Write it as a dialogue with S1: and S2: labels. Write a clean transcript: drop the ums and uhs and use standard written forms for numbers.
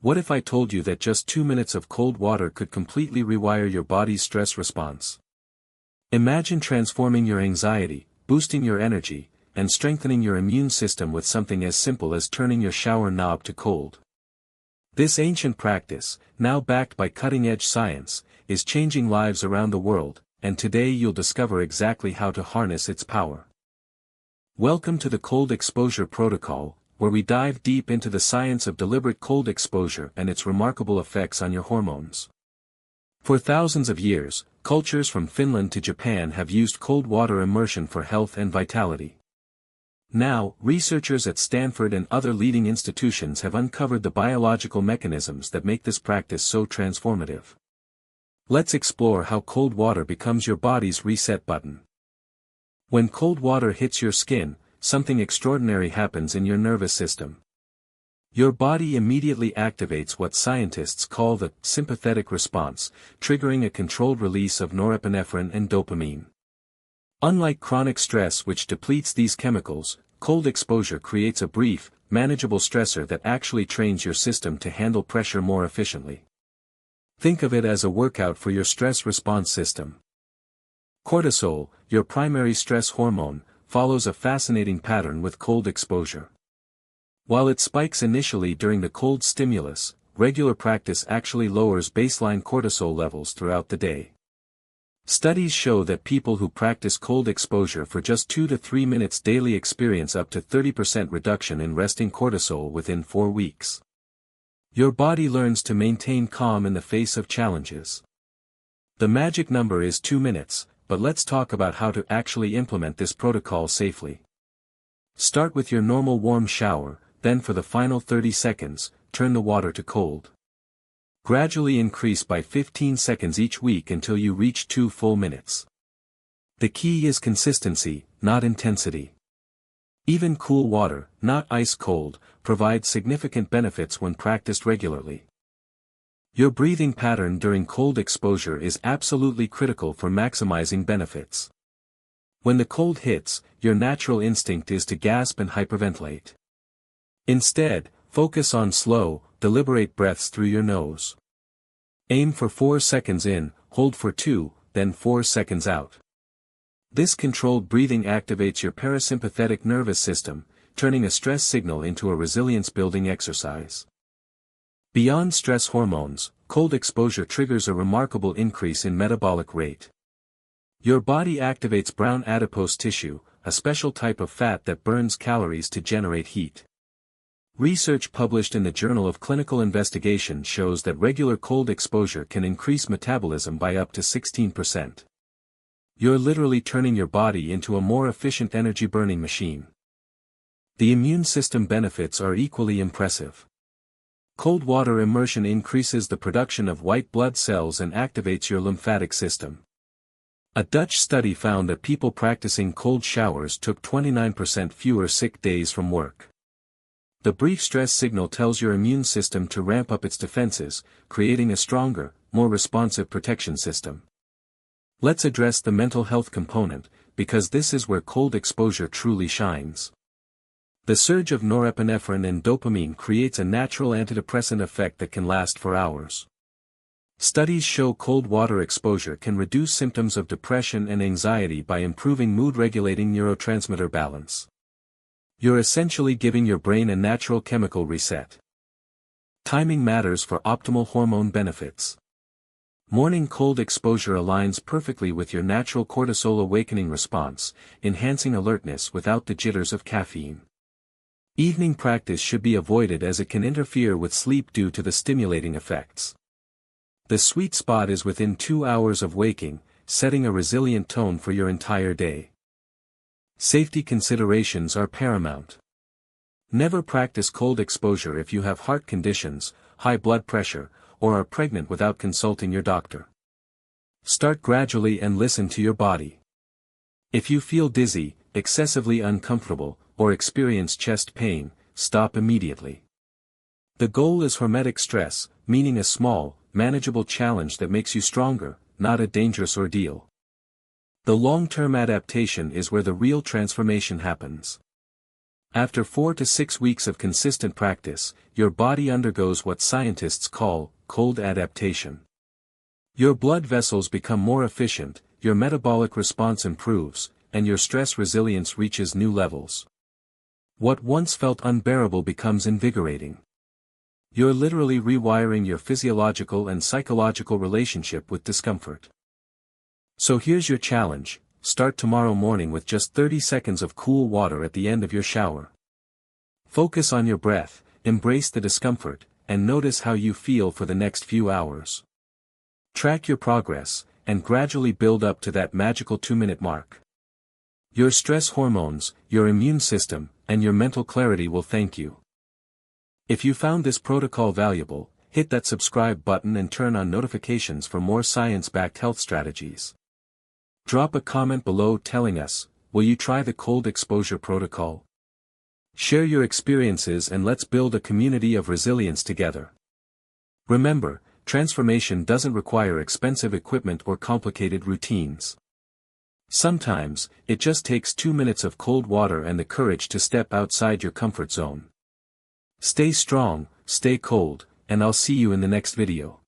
S1: What if I told you that just 2 minutes of cold water could completely rewire your body's stress response? Imagine transforming your anxiety, boosting your energy, and strengthening your immune system with something as simple as turning your shower knob to cold. This ancient practice, now backed by cutting-edge science, is changing lives around the world, and today you'll discover exactly how to harness its power. Welcome to the Cold Exposure Protocol, where we dive deep into the science of deliberate cold exposure and its remarkable effects on your hormones. For thousands of years, cultures from Finland to Japan have used cold water immersion for health and vitality. Now, researchers at Stanford and other leading institutions have uncovered the biological mechanisms that make this practice so transformative. Let's explore how cold water becomes your body's reset button. When cold water hits your skin, something extraordinary happens in your nervous system. Your body immediately activates what scientists call the sympathetic response, triggering a controlled release of norepinephrine and dopamine. Unlike chronic stress which depletes these chemicals, cold exposure creates a brief, manageable stressor that actually trains your system to handle pressure more efficiently. Think of it as a workout for your stress response system. Cortisol, your primary stress hormone, follows a fascinating pattern with cold exposure. While it spikes initially during the cold stimulus, regular practice actually lowers baseline cortisol levels throughout the day. Studies show that people who practice cold exposure for just 2 to 3 minutes daily experience up to 30% reduction in resting cortisol within 4 weeks. Your body learns to maintain calm in the face of challenges. The magic number is 2 minutes. But let's talk about how to actually implement this protocol safely. Start with your normal warm shower, then for the final 30 seconds, turn the water to cold. Gradually increase by 15 seconds each week until you reach 2 full minutes. The key is consistency, not intensity. Even cool water, not ice cold, provides significant benefits when practiced regularly. Your breathing pattern during cold exposure is absolutely critical for maximizing benefits. When the cold hits, your natural instinct is to gasp and hyperventilate. Instead, focus on slow, deliberate breaths through your nose. Aim for 4 seconds in, hold for 2, then 4 seconds out. This controlled breathing activates your parasympathetic nervous system, turning a stress signal into a resilience-building exercise. Beyond stress hormones, cold exposure triggers a remarkable increase in metabolic rate. Your body activates brown adipose tissue, a special type of fat that burns calories to generate heat. Research published in the Journal of Clinical Investigation shows that regular cold exposure can increase metabolism by up to 16%. You're literally turning your body into a more efficient energy-burning machine. The immune system benefits are equally impressive. Cold water immersion increases the production of white blood cells and activates your lymphatic system. A Dutch study found that people practicing cold showers took 29% fewer sick days from work. The brief stress signal tells your immune system to ramp up its defenses, creating a stronger, more responsive protection system. Let's address the mental health component, because this is where cold exposure truly shines. The surge of norepinephrine and dopamine creates a natural antidepressant effect that can last for hours. Studies show cold water exposure can reduce symptoms of depression and anxiety by improving mood-regulating neurotransmitter balance. You're essentially giving your brain a natural chemical reset. Timing matters for optimal hormone benefits. Morning cold exposure aligns perfectly with your natural cortisol awakening response, enhancing alertness without the jitters of caffeine. Evening practice should be avoided as it can interfere with sleep due to the stimulating effects. The sweet spot is within 2 hours of waking, setting a resilient tone for your entire day. Safety considerations are paramount. Never practice cold exposure if you have heart conditions, high blood pressure, or are pregnant without consulting your doctor. Start gradually and listen to your body. If you feel dizzy, excessively uncomfortable, or experience chest pain, stop immediately. The goal is hormetic stress, meaning a small, manageable challenge that makes you stronger, not a dangerous ordeal. The long-term adaptation is where the real transformation happens. After 4 to 6 weeks of consistent practice, your body undergoes what scientists call cold adaptation. Your blood vessels become more efficient, your metabolic response improves, and your stress resilience reaches new levels. What once felt unbearable becomes invigorating. You're literally rewiring your physiological and psychological relationship with discomfort. So here's your challenge: start tomorrow morning with just 30 seconds of cool water at the end of your shower. Focus on your breath, embrace the discomfort, and notice how you feel for the next few hours. Track your progress, and gradually build up to that magical 2-minute mark. Your stress hormones, your immune system, and your mental clarity will thank you. If you found this protocol valuable, hit that subscribe button and turn on notifications for more science-backed health strategies. Drop a comment below telling us, will you try the cold exposure protocol? Share your experiences and let's build a community of resilience together. Remember, transformation doesn't require expensive equipment or complicated routines. Sometimes, it just takes 2 minutes of cold water and the courage to step outside your comfort zone. Stay strong, stay cold, and I'll see you in the next video.